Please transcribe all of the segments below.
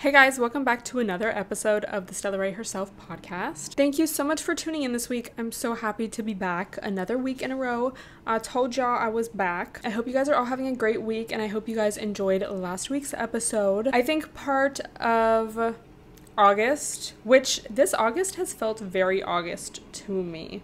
Hey guys, welcome back to another episode of the Stella Herself podcast. Thank you so much for tuning in this week. I'm so happy to be back another week in a row. I told y'all I was back. I hope you guys are all having a great week and I hope you guys enjoyed last week's episode. I think part of August, which this August has felt very August to me.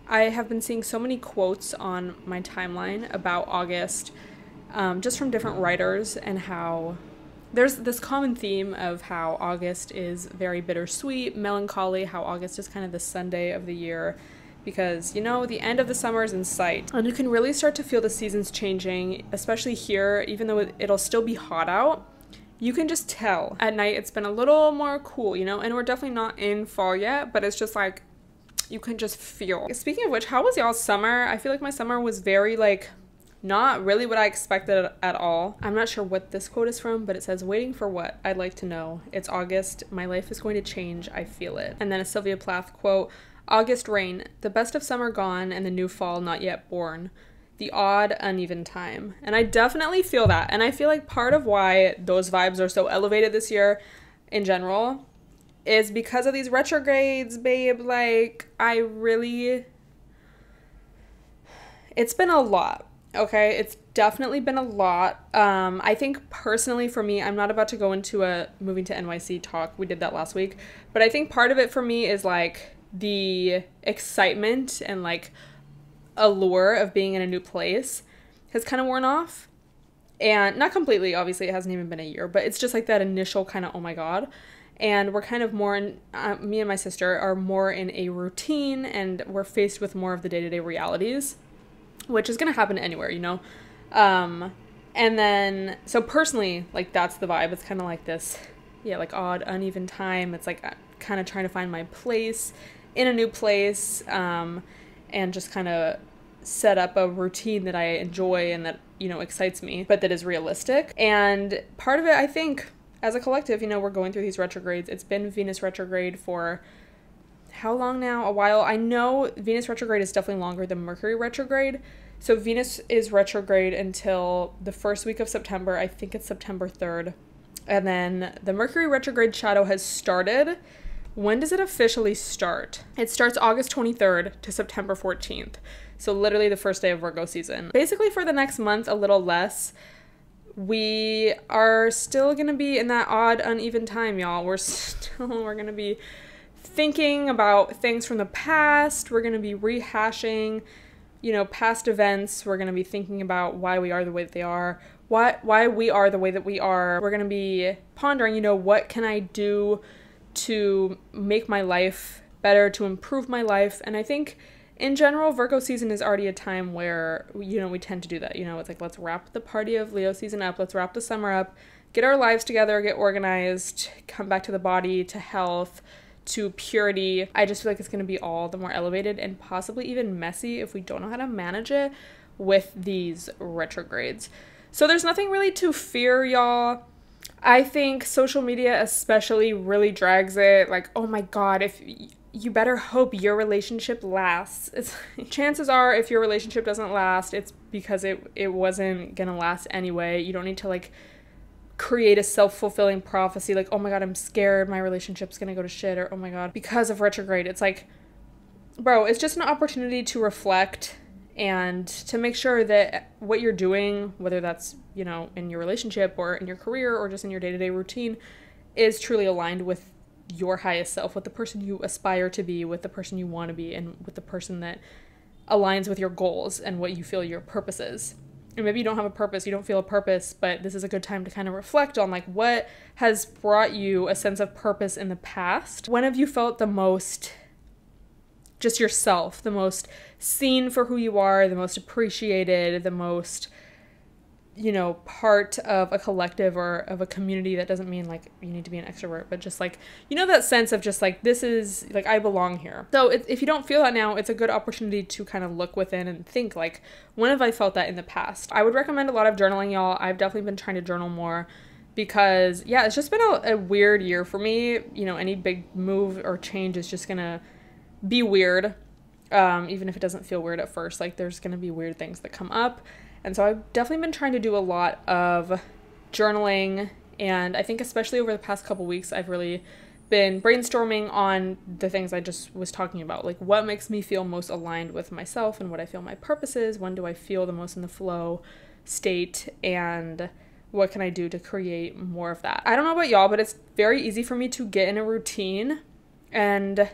I have been seeing so many quotes on my timeline about August, just from different writers, and how there's this common theme of how August is very bittersweet, melancholy, how August is kind of the Sunday of the year because, you know, the end of the summer is in sight. And you can really start to feel the seasons changing, especially here, even though it'll still be hot out. You can just tell. At night, it's been a little more cool, you know, and we're definitely not in fall yet, but it's just like, you can just feel. Speaking of which, how was y'all's summer? I feel like my summer was very, not really what I expected at all. I'm not sure what this quote is from, but it says, "Waiting for what? I'd like to know. It's August. My life is going to change. I feel it." And then a Sylvia Plath quote, "August rain, the best of summer gone and the new fall not yet born. The odd, uneven time." And I definitely feel that. And I feel like part of why those vibes are so elevated this year in general is because of these retrogrades, babe. It's been a lot. Okay, it's definitely been a lot. I think personally for me, I'm not about to go into a moving to NYC talk. We did that last week. But I think part of it for me is the excitement and allure of being in a new place has kind of worn off. And not completely, obviously it hasn't even been a year, but it's just that initial kind of, oh my God. And we're kind of more in, me and my sister are more in a routine and we're faced with more of the day-to-day realities, which is going to happen anywhere, you know? And then, so personally, that's the vibe. It's kind of this, odd, uneven time. It's kind of trying to find my place in a new place, and just kind of set up a routine that I enjoy and that, excites me, but that is realistic. And part of it, I think, as a collective, we're going through these retrogrades. It's been Venus retrograde for how long now? A while. I know Venus retrograde is definitely longer than Mercury retrograde. So Venus is retrograde until the first week of September. I think it's September 3rd. And then the Mercury retrograde shadow has started. When does it officially start? It starts August 23rd to September 14th. So literally the first day of Virgo season. Basically for the next month, a little less, we are still going to be in that odd, uneven time, y'all. We're going to be thinking about things from the past. We're going to be rehashing, past events. We're going to be thinking about why we are the way that they are, why we are the way that we are. We're going to be pondering, what can I do to make my life better, to improve my life. And I think in general, Virgo season is already a time where, we tend to do that. It's let's wrap the party of Leo season up. Let's wrap the summer up, get our lives together, get organized, come back to the body, to health, to purity. I just feel like it's going to be all the more elevated and possibly even messy if we don't know how to manage it with these retrogrades. So there's nothing really to fear, y'all. I think social media especially really drags it. Oh my God, if you better hope your relationship lasts. Chances are if your relationship doesn't last, it's because it wasn't going to last anyway. You don't need to create a self-fulfilling prophecy oh my God, I'm scared my relationship's gonna go to shit, or oh my God, because of retrograde. It's bro, it's just an opportunity to reflect and to make sure that what you're doing, whether that's, in your relationship or in your career or just in your day-to-day routine, is truly aligned with your highest self, with the person you aspire to be, with the person you want to be, and with the person that aligns with your goals and what you feel your purpose is. And maybe you don't have a purpose, you don't feel a purpose, but this is a good time to kind of reflect on what has brought you a sense of purpose in the past. When have you felt the most just yourself, the most seen for who you are, the most appreciated, the most, part of a collective or of a community? That doesn't mean you need to be an extrovert, but just that sense of just this is I belong here. So if you don't feel that now, it's a good opportunity to kind of look within and think when have I felt that in the past? I would recommend a lot of journaling, y'all. I've definitely been trying to journal more because it's just been a weird year for me. Any big move or change is just gonna be weird, even if it doesn't feel weird at first. There's gonna be weird things that come up. And so I've definitely been trying to do a lot of journaling And I think especially over the past couple weeks, I've really been brainstorming on the things I just was talking about. Like, what makes me feel most aligned with myself and what I feel my purpose is? When do I feel the most in the flow state? And what can I do to create more of that? I don't know about y'all, but it's very easy for me to get in a routine. And,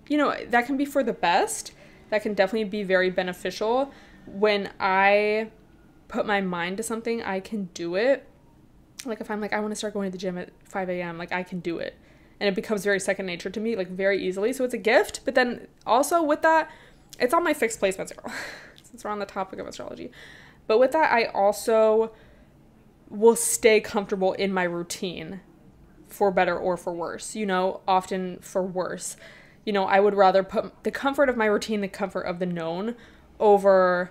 you know, that can be for the best. That can definitely be very beneficial. When I put my mind to something, I can do it. Like, if I'm like, I want to start going to the gym at 5 a.m., like, I can do it. And it becomes very second nature to me, like, very easily. So it's a gift. But then also with that, it's on my fixed placement scroll, since we're on the topic of astrology. But with that, I also will stay comfortable in my routine, for better or for worse, you know, often for worse. You know, I would rather put the comfort of my routine, the comfort of the known, over,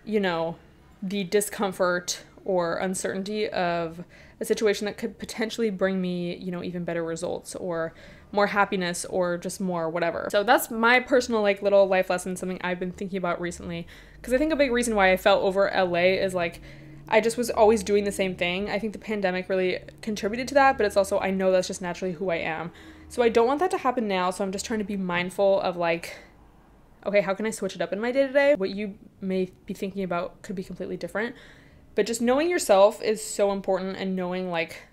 you know, the discomfort or uncertainty of a situation that could potentially bring me, you know, even better results or more happiness or just more whatever. So that's my personal, like, little life lesson, something I've been thinking about recently. Because I think a big reason why I felt over LA is, like, I just was always doing the same thing. I think the pandemic really contributed to that, but it's also, I know that's just naturally who I am. So I don't want that to happen now, so I'm just trying to be mindful of, like, okay, how can I switch it up in my day-to-day? What you may be thinking about could be completely different. But just knowing yourself is so important, and knowing, like,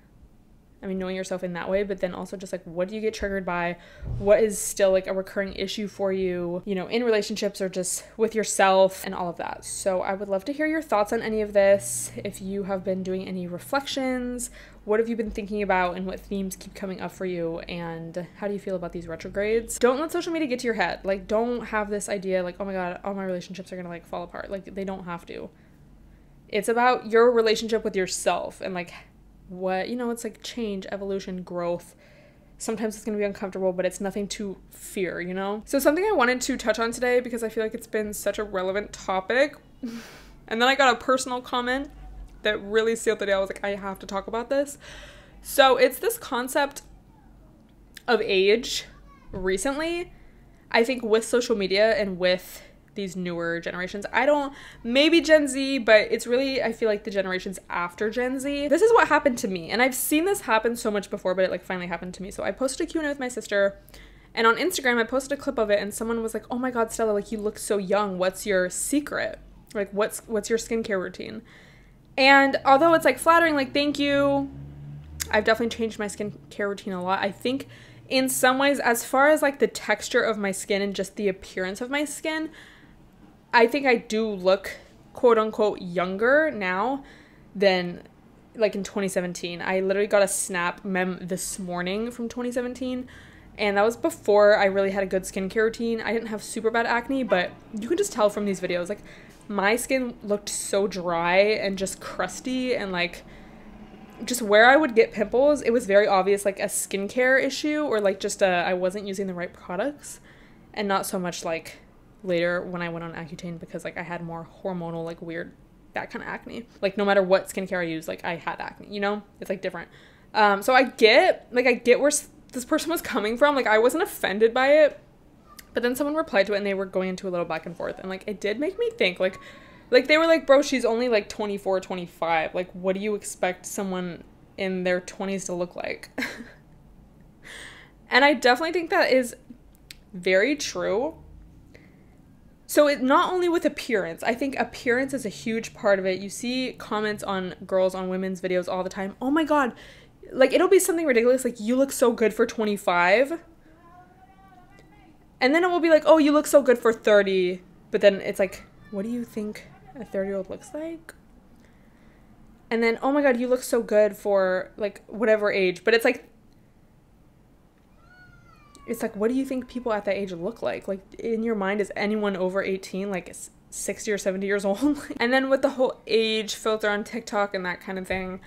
I mean, knowing yourself in that way, but then also just, like, what do you get triggered by? What is still, like, a recurring issue for you, you know, in relationships or just with yourself and all of that. So I would love to hear your thoughts on any of this. If you have been doing any reflections, what have you been thinking about and what themes keep coming up for you? And how do you feel about these retrogrades? Don't let social media get to your head. Like, don't have this idea, like, oh my God, all my relationships are gonna, like, fall apart. Like, they don't have to. It's about your relationship with yourself and, like, what, you know, it's like change, evolution, growth. Sometimes it's going to be uncomfortable, but it's nothing to fear, you know? So something I wanted to touch on today, because I feel like it's been such a relevant topic. And then I got a personal comment that really sealed the deal. I was like, I have to talk about this. So it's this concept of age recently, I think, with social media and with these newer generations. Maybe Gen Z, but it's really, I feel like the generations after Gen Z. This is what happened to me. And I've seen this happen so much before, but it, like, finally happened to me. So I posted a Q&A with my sister, and on Instagram, I posted a clip of it, and someone was like, oh my God, Stella, like, you look so young. What's your secret? Like, what's your skincare routine? And although it's, like, flattering, like, thank you, I've definitely changed my skincare routine a lot. I think in some ways, as far as, like, the texture of my skin and just the appearance of my skin, I think I do look, quote unquote, younger now than, like, in 2017. I literally got a snap mem this morning from 2017, and that was before I really had a good skincare routine. I didn't have super bad acne, but you can just tell from these videos, like, my skin looked so dry and just crusty, and, like, just where I would get pimples, it was very obvious, like, a skincare issue, or, like, just I wasn't using the right products, and not so much, like, later when I went on Accutane, because, like, I had more hormonal, like, weird, that kind of acne. Like, no matter what skincare I use, like, I had acne, you know? It's, like, different. So I get where this person was coming from. Like, I wasn't offended by it, but then someone replied to it, and they were going into a little back and forth, and, like, it did make me think, like, they were like, bro, she's only, like, 24, 25. Like, what do you expect someone in their 20s to look like? And I definitely think that is very true. So it not only with appearance, I think appearance is a huge part of it. You see comments on girls on women's videos all the time. Oh my God, like, it'll be something ridiculous, like, you look so good for 25. And then it will be like, oh, you look so good for 30. But then it's like, what do you think a 30-year-old looks like? And then, oh my God, you look so good for, like, whatever age. But it's like, what do you think people at that age look like? Like, in your mind, is anyone over 18, like, 60 or 70 years old? And then with the whole age filter on TikTok and that kind of thing,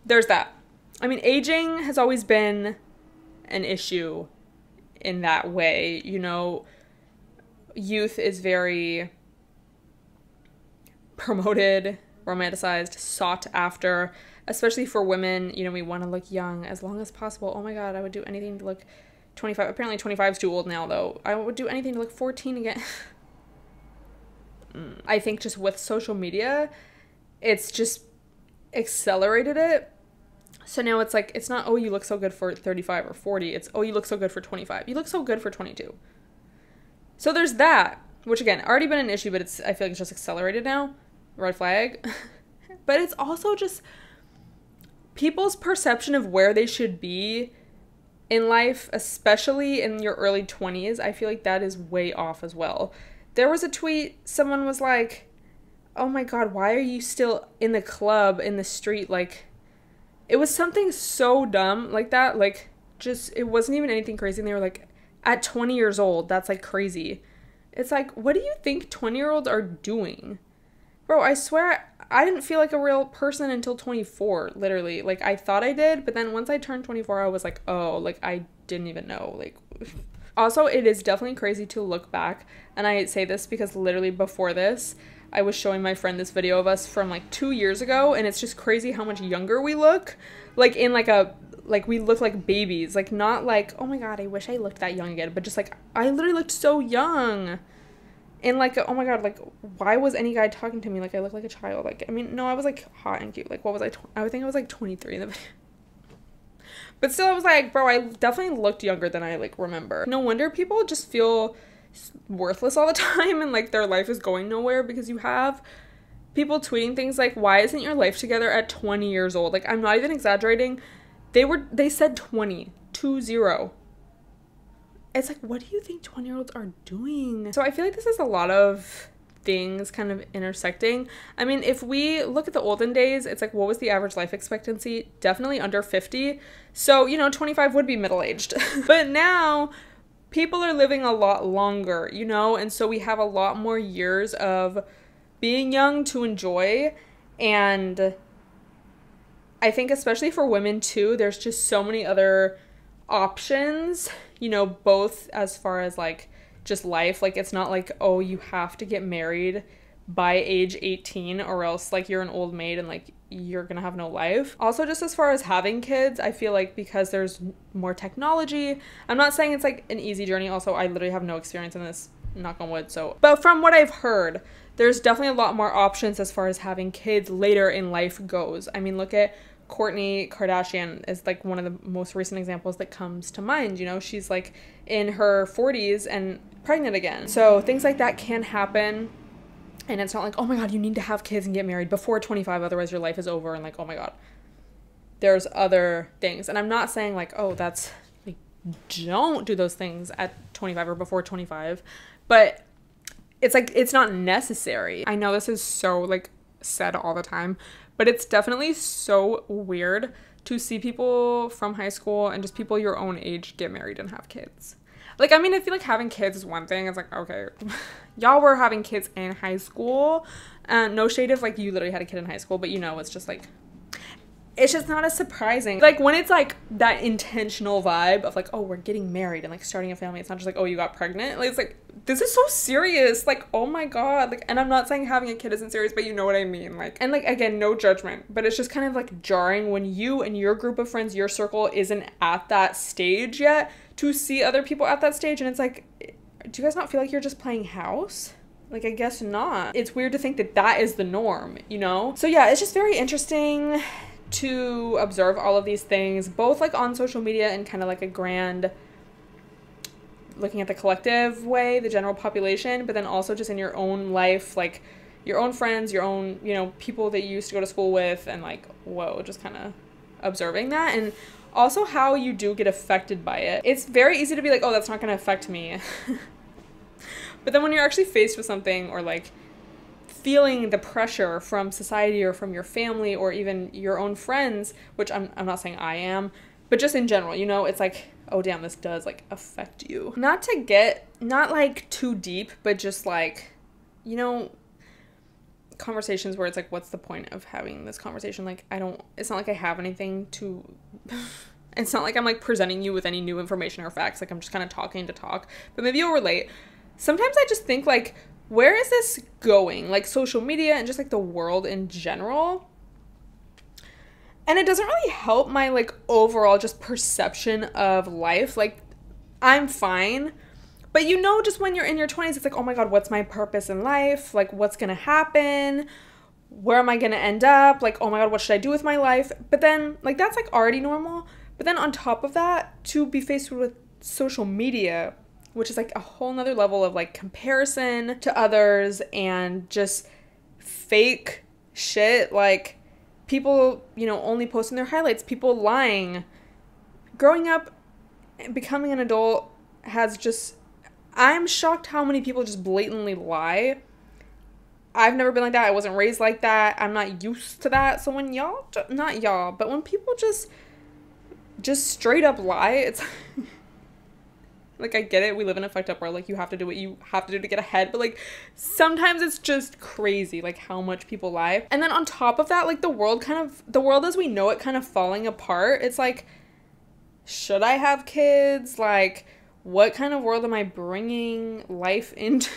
there's that. I mean, aging has always been an issue in that way, you know. Youth is very promoted, romanticized, sought after, especially for women. You know, we want to look young as long as possible. Oh my God, I would do anything to look 25. Apparently 25 is too old now, though. I would do anything to look 14 again. I think just with social media, it's just accelerated it. So now it's like, it's not, oh, you look so good for 35 or 40. It's, oh, you look so good for 25. You look so good for 22. So there's that, which again, already been an issue, but I feel like it's just accelerated now. Red flag. But it's also just people's perception of where they should be in life, especially in your early 20s. I feel like that is way off as well. There was a tweet, someone was like, oh my God, why are you still in the club, in the street? Like, it was something so dumb like that. Like, just, it wasn't even anything crazy. And they were like, at 20 years old, that's like crazy. It's like, what do you think 20-year-olds are doing? Bro, I swear, I didn't feel like a real person until 24, literally. Like, I thought I did, but then once I turned 24, I was like, oh, like, I didn't even know. Like, also, it is definitely crazy to look back. And I say this because literally before this, I was showing my friend this video of us from like 2 years ago, and it's just crazy how much younger we look. Like in like we look like babies, like not like, oh my God, I wish I looked that young again, but just like, I literally looked so young. And like, oh my God, like, why was any guy talking to me like I look like a child? Like, I mean, no, I was like hot and cute. Like, what was I? I would think I was like 23 in the video. But still, I was like, bro, I definitely looked younger than I like remember. No wonder people just feel worthless all the time and like their life is going nowhere, because you have people tweeting things like, why isn't your life together at 20 years old? Like, I'm not even exaggerating. They said 20. It's like, what do you think 20-year-olds are doing? So I feel like this is a lot of things kind of intersecting. I mean, if we look at the olden days, it's like, what was the average life expectancy? Definitely under 50. So, 25 would be middle-aged. But now people are living a lot longer, and so we have a lot more years of being young to enjoy. And I think especially for women too, there's just so many other options, both as far as like just life. Like, it's not like, oh, you have to get married by age 18 or else like you're an old maid and like you're gonna have no life. Also, just as far as having kids, I feel like because there's more technology, I'm not saying it's like an easy journey. Also, I literally have no experience in this, knock on wood. So, but from what I've heard, there's definitely a lot more options as far as having kids later in life goes. I mean, look at Kourtney Kardashian is like one of the most recent examples that comes to mind. She's like in her 40s and pregnant again. So things like that can happen. And it's not like, oh my God, you need to have kids and get married before 25, otherwise your life is over. And like, oh my God, there's other things. And I'm not saying like, oh, that's like, don't do those things at 25 or before 25. But it's like, it's not necessary. I know this is so like said all the time, but it's definitely so weird to see people from high school and just people your own age get married and have kids. Like, I mean, I feel like having kids is one thing. It's like, okay, y'all were having kids in high school. No shade if, like, you literally had a kid in high school, but, it's just, like, it's just not as surprising. Like, when it's, like, that intentional vibe of, like, oh, we're getting married and, like, starting a family. It's not just, like, oh, you got pregnant. Like, it's, like, this is so serious. Like, oh, my God. Like, and I'm not saying having a kid isn't serious, but you know what I mean. Like, and, like, again, no judgment. But it's just kind of, like, jarring when you and your group of friends, your circle isn't at that stage yet, to see other people at that stage. And it's like, do you guys not feel like you're just playing house? Like, I guess not. It's weird to think that that is the norm, So yeah, it's just very interesting to observe all of these things, both like on social media and kind of like a grand, looking at the collective way, the general population, but then also just in your own life, like your own friends, your own, people that you used to go to school with, and like, whoa, just kind of observing that. And also how you do get affected by it. It's very easy to be like, oh, that's not going to affect me. But then when you're actually faced with something, or like feeling the pressure from society or from your family or even your own friends, which I'm not saying I am, but just in general, it's like, oh damn, this does like affect you. Not like too deep, but just like, conversations where it's like, what's the point of having this conversation? Like, it's not like I have anything to it's not like I'm like presenting you with any new information or facts. Like, I'm just kind of talking to talk, but maybe you'll relate. Sometimes I just think like, where is this going? Like, social media and just like the world in general. And it doesn't really help my like overall just perception of life. Like, I'm fine, but just when you're in your 20s, it's like, oh my God, what's my purpose in life? Like, what's gonna happen? where am I gonna end up? Like, oh my god, what should I do with my life? But then, like, that's like already normal. But then on top of that, to be faced with social media, which is like a whole nother level of like comparison to others and just fake shit, like people, you know, only posting their highlights, people lying. Growing up and becoming an adult has just, I'm shocked how many people just blatantly lie. I've never been like that. I wasn't raised like that. I'm not used to that. So when y'all, not y'all, but when people just straight up lie, it's like, I get it. We live in a fucked up world. Like, you have to do what you have to do to get ahead. But like, sometimes it's just crazy, like how much people lie. And then on top of that, like the world as we know it kind of falling apart. It's like, should I have kids? Like, what kind of world am I bringing life into?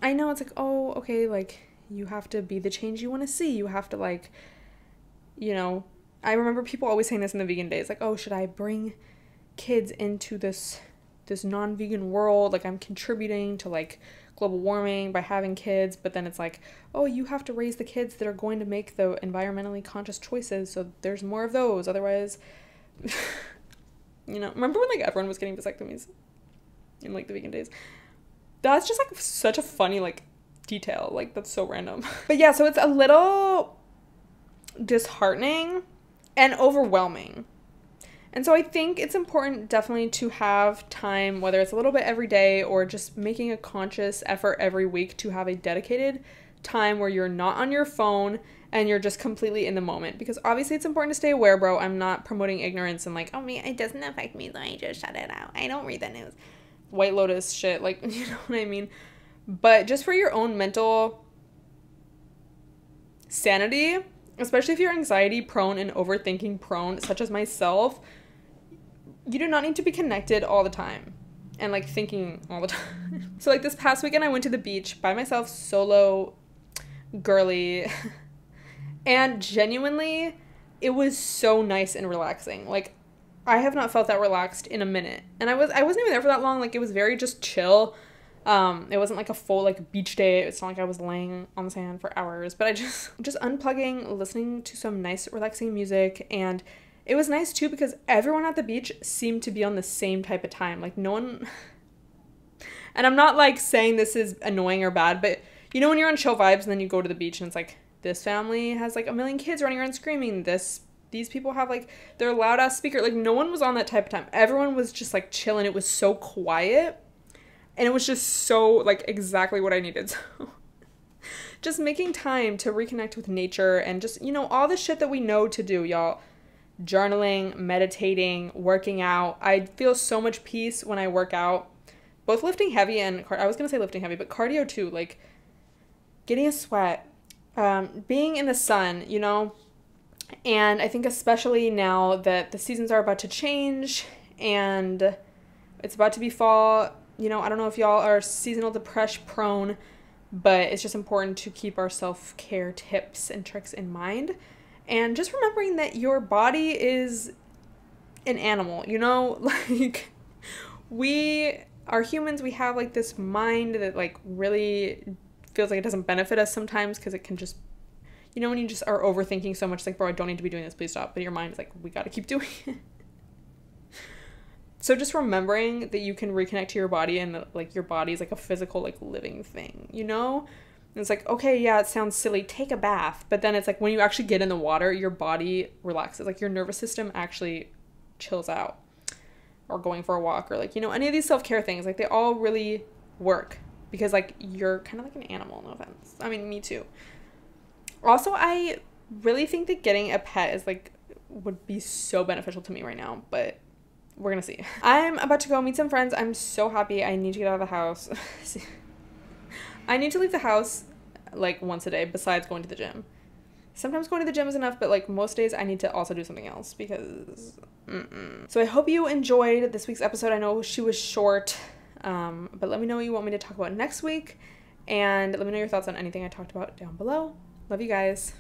I know it's like, oh, okay, like you have to be the change you want to see. You have to, like, you know, I remember people always saying this in the vegan days, like, oh, should I bring kids into this non-vegan world? Like, I'm contributing to like global warming by having kids. But then it's like, oh, you have to raise the kids that are going to make the environmentally conscious choices, so there's more of those, otherwise you know, remember when like everyone was getting vasectomies in like the vegan days? That's just like such a funny like detail, like that's so random. But yeah, so it's a little disheartening and overwhelming. And so I think it's important definitely to have time, whether it's a little bit every day or just making a conscious effort every week to have a dedicated time where you're not on your phone and you're just completely in the moment. Because obviously it's important to stay aware, bro. I'm not promoting ignorance and like, oh, me, it doesn't affect me, so I just shut it out. I don't read the news. White Lotus shit, like, you know what I mean? But just for your own mental sanity, especially if you're anxiety prone and overthinking prone, such as myself, you do not need to be connected all the time and like thinking all the time. So like this past weekend I went to the beach by myself, solo, girly, and genuinely it was so nice and relaxing. Like, I have not felt that relaxed in a minute. And I wasn't even there for that long. Like, it was very just chill. It wasn't like a full like beach day. It's not like I was laying on the sand for hours, but I just unplugging, listening to some nice relaxing music. And it was nice too because everyone at the beach seemed to be on the same type of time. Like, no one, and I'm not like saying this is annoying or bad, but you know when you're on chill vibes and then you go to the beach and it's like, this family has like a million kids running around screaming, these people have like their loud ass speaker. Like, no one was on that type of time. Everyone was just like chilling. It was so quiet and it was just so like exactly what I needed. So just making time to reconnect with nature and just, you know, all the shit that we know to do, y'all. Journaling, meditating, working out. I feel so much peace when I work out, both lifting heavy and I was gonna say lifting heavy, but cardio too, like getting a sweat, being in the sun, you know. And I think especially now that the seasons are about to change and it's about to be fall, you know, I don't know if y'all are seasonal depression prone, but it's just important to keep our self-care tips and tricks in mind. And just remembering that your body is an animal, you know, like we are humans. We have like this mind that like really feels like it doesn't benefit us sometimes because it can just, you know, when you just are overthinking so much, like, bro, I don't need to be doing this, please stop. But your mind is like, we got to keep doing it. So just remembering that you can reconnect to your body and that, like, your body is like a physical, like, living thing, you know? And it's like, okay, yeah, it sounds silly, take a bath. But then it's like when you actually get in the water, your body relaxes. Like, your nervous system actually chills out. Or going for a walk or, like, you know, any of these self-care things, like, they all really work. Because, like, you're kind of like an animal, no offense. I mean, me too. Also, I really think that getting a pet is, like, would be so beneficial to me right now. But we're gonna see. I'm about to go meet some friends. I'm so happy. I need to get out of the house. I need to leave the house, like, once a day besides going to the gym. Sometimes going to the gym is enough, but, like, most days I need to also do something else because... So I hope you enjoyed this week's episode. I know she was short, but let me know what you want me to talk about next week. And let me know your thoughts on anything I talked about down below. Love you guys.